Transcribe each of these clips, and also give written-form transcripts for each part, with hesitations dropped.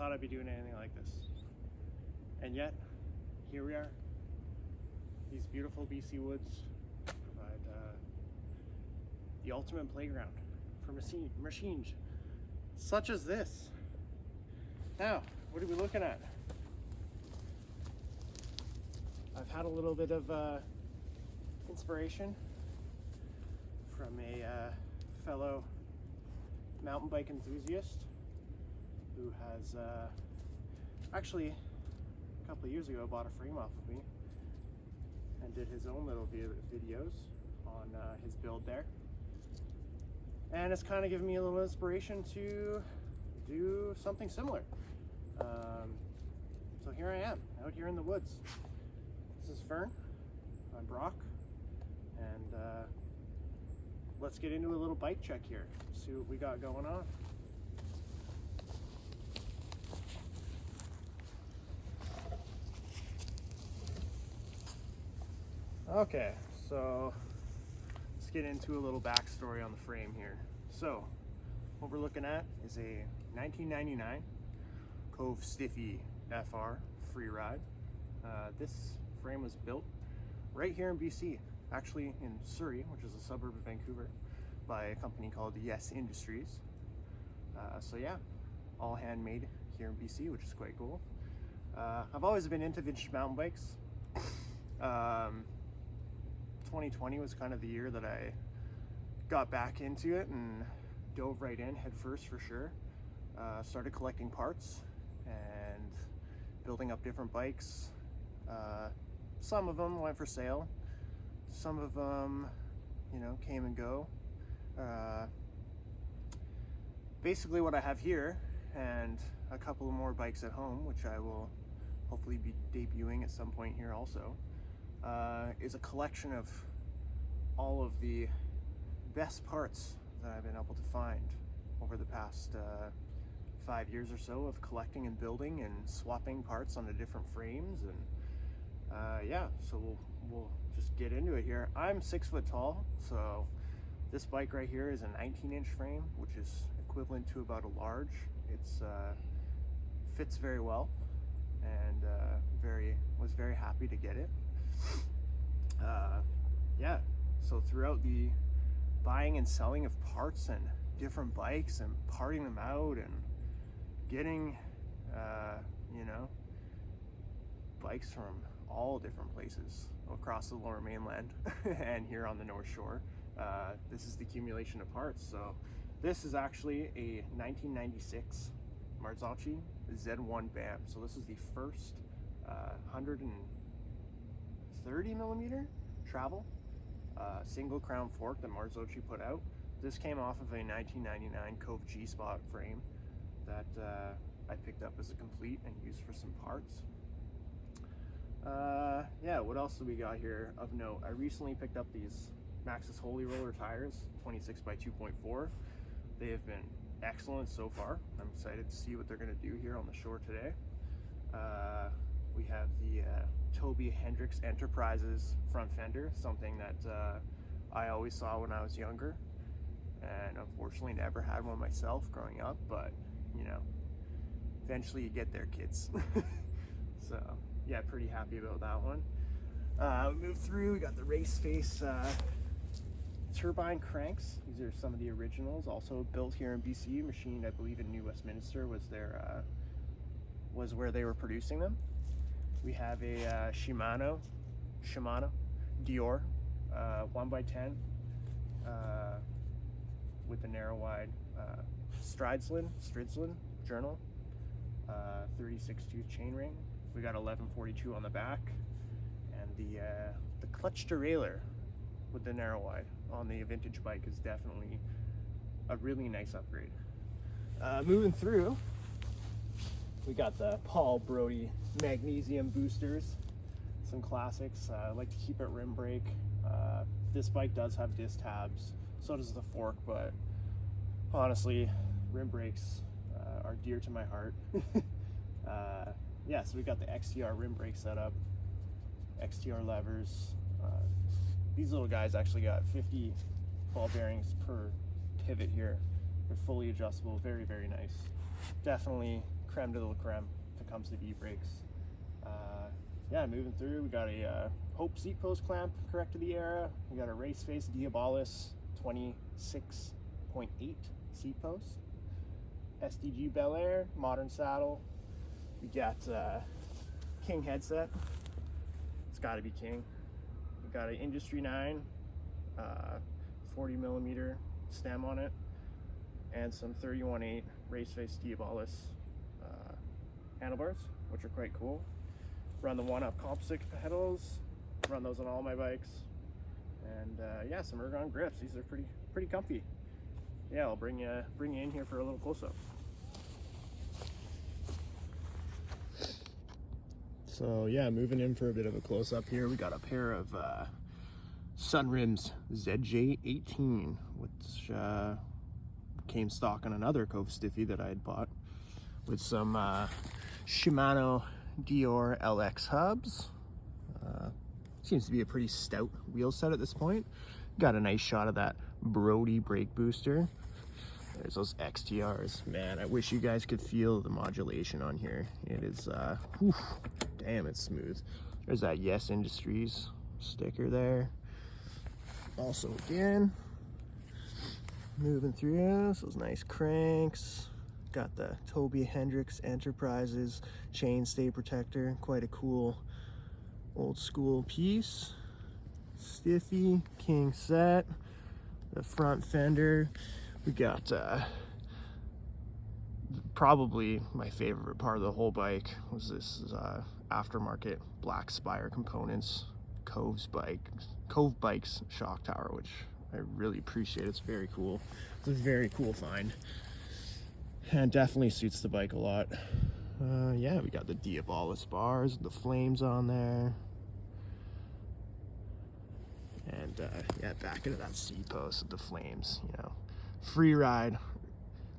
thought I'd be doing anything like this. And yet, here we are. These beautiful BC woods provide the ultimate playground for machines such as this. Now, what are we looking at? I've had a little bit of inspiration from a fellow mountain bike enthusiast who has actually a couple of years ago bought a frame off of me and did his own little videos on his build there, and it's kind of given me a little inspiration to do something similar. So here I am out here in the woods. This is Fern, I'm Brock, and let's get into a little bike check here, see what we got going on. Okay, so let's get into a little backstory on the frame here. So what we're looking at is a 1999 Cove Stiffee FR free ride. This frame was built right here in BC, actually in Surrey, which is a suburb of Vancouver, by a company called Yes Industries. So yeah, all handmade here in BC, which is quite cool. I've always been into vintage mountain bikes. 2020 was kind of the year that I got back into it and dove right in head first for sure. Started collecting parts and building up different bikes. Some of them went for sale. Some of them, you know, came and go. Basically what I have here, and a couple of more bikes at home, which I will hopefully be debuting at some point here also, is a collection of all of the best parts that I've been able to find over the past 5 years or so of collecting and building and swapping parts onto different frames. And yeah, so we'll just get into it here. I'm 6 foot tall, so this bike right here is a 19-inch frame, which is equivalent to about a large. It's fits very well, and was very happy to get it. Yeah, so throughout the buying and selling of parts and different bikes and parting them out and getting you know, bikes from all different places across the Lower Mainland and here on the North Shore, this is the accumulation of parts. So this is actually a 1996 Marzocchi Z1 BAM. So this is the first 130 millimeter travel single crown fork that Marzocchi put out. This came off of a 1999 Cove G-Spot frame that I picked up as a complete and used for some parts. Yeah, what else do we got here of note? I recently picked up these Maxxis Holy Roller tires, 26 by 2.4. They have been excellent so far. I'm excited to see what they're going to do here on the shore today. We have the Toby Hendricks Enterprises front fender, something that I always saw when I was younger, and unfortunately never had one myself growing up, but you know, eventually you get there, kids. So yeah, pretty happy about that one. We move through, we got the race face turbine cranks. These are some of the originals, also built here in BC, machined I believe in New Westminster was their was where they were producing them. We have a Shimano Dior 1x10 with the narrow wide Stridsland journal, 36 tooth chainring. We got 1142 on the back, and the clutch derailleur with the narrow wide on the vintage bike is definitely a really nice upgrade. Moving through, we got the Paul Brody magnesium boosters, some classics. I like to keep it rim brake. This bike does have disc tabs, so does the fork, but honestly, rim brakes are dear to my heart. Yeah, so we got the XTR rim brake setup, XTR levers. These little guys actually got 50 ball bearings per pivot here. They're fully adjustable, very, very nice. Definitely creme de la creme if it comes to V-brakes. Yeah, moving through, we got a Hope seat post clamp, correct to the era. We got a Race Face Diabolus 26.8 seat post. SDG Bel Air, modern saddle. We got King headset. It's got to be King. We got an Industry 9 40mm stem on it, and some 31.8 Race Face Diabolus handlebars, which are quite cool. Run the 1-up composite pedals, run those on all my bikes, and yeah, some ergon grips. These are pretty comfy. Yeah, I'll bring you in here for a little close-up. So yeah, moving in for a bit of a close-up here. We got a pair of Sunrims ZJ18, which came stock on another Cove Stiffee that I had bought, with some Shimano Dior LX hubs. Seems to be a pretty stout wheel set at this point. Got a nice shot of that Brody brake booster. There's those XTRs. Man, I wish you guys could feel the modulation on here. It is, whew, damn, it's smooth. There's that Yes Industries sticker there. Also, again, moving through those nice cranks. Got the Toby Hendricks Enterprises chain stay protector. Quite a cool old school piece. Stiffee King set. The front fender. We got probably my favorite part of the whole bike was this aftermarket black Spire components Cove Bikes shock tower, which I really appreciate. It's very cool. It's a very cool find, and definitely suits the bike a lot. Yeah, we got the Diabolus bars, the flames on there, and yeah, back into that seat post with the flames. You know, free ride,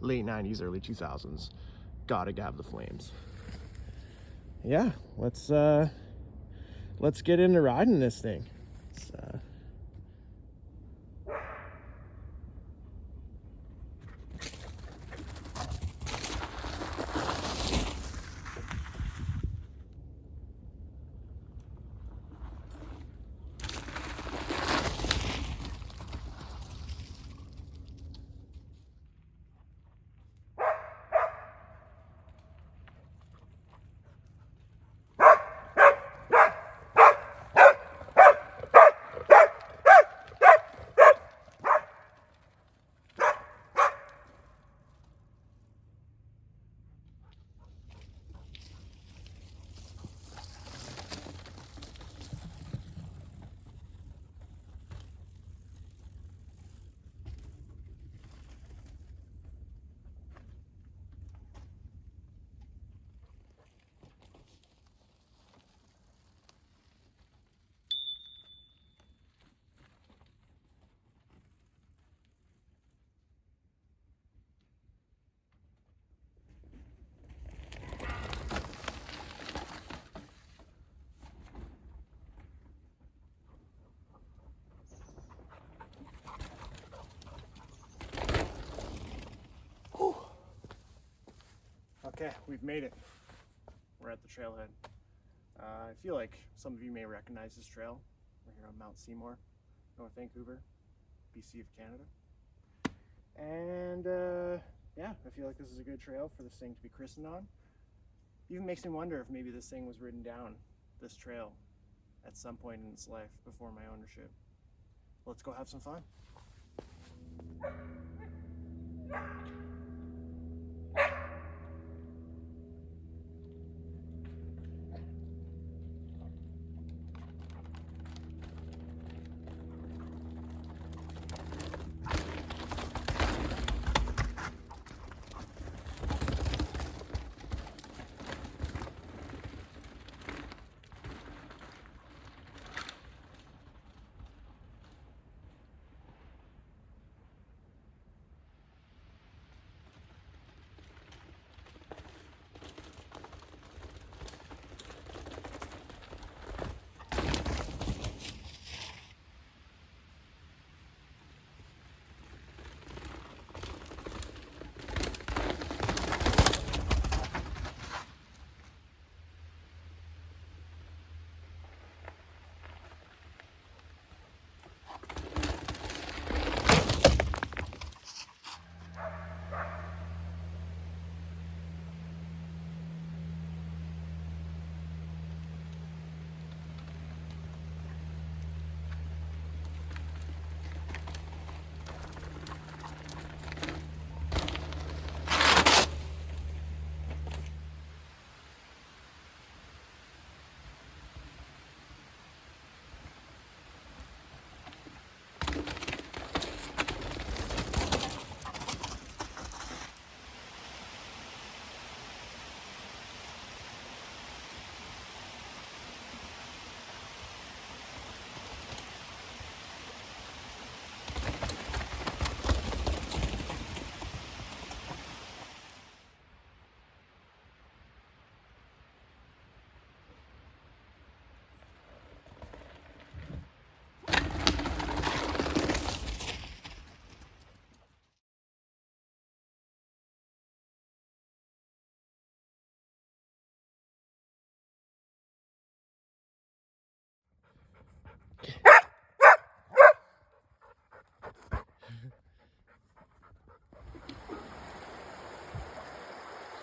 late 90s, early 2000s. Gotta have the flames. Yeah, let's get into riding this thing. Okay, we've made it. We're at the trailhead. I feel like some of you may recognize this trail. We're here on Mount Seymour, North Vancouver, BC of Canada. And yeah, I feel like this is a good trail for this thing to be christened on. Even makes me wonder if maybe this thing was ridden down this trail at some point in its life before my ownership. Let's go have some fun.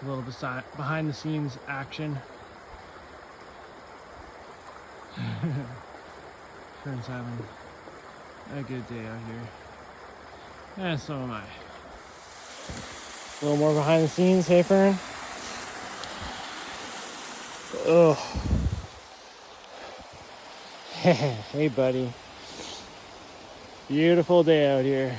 A little behind the scenes action. Fern's having a good day out here. And so am I. A little more behind the scenes, hey Fern? Oh. Hey buddy. Beautiful day out here.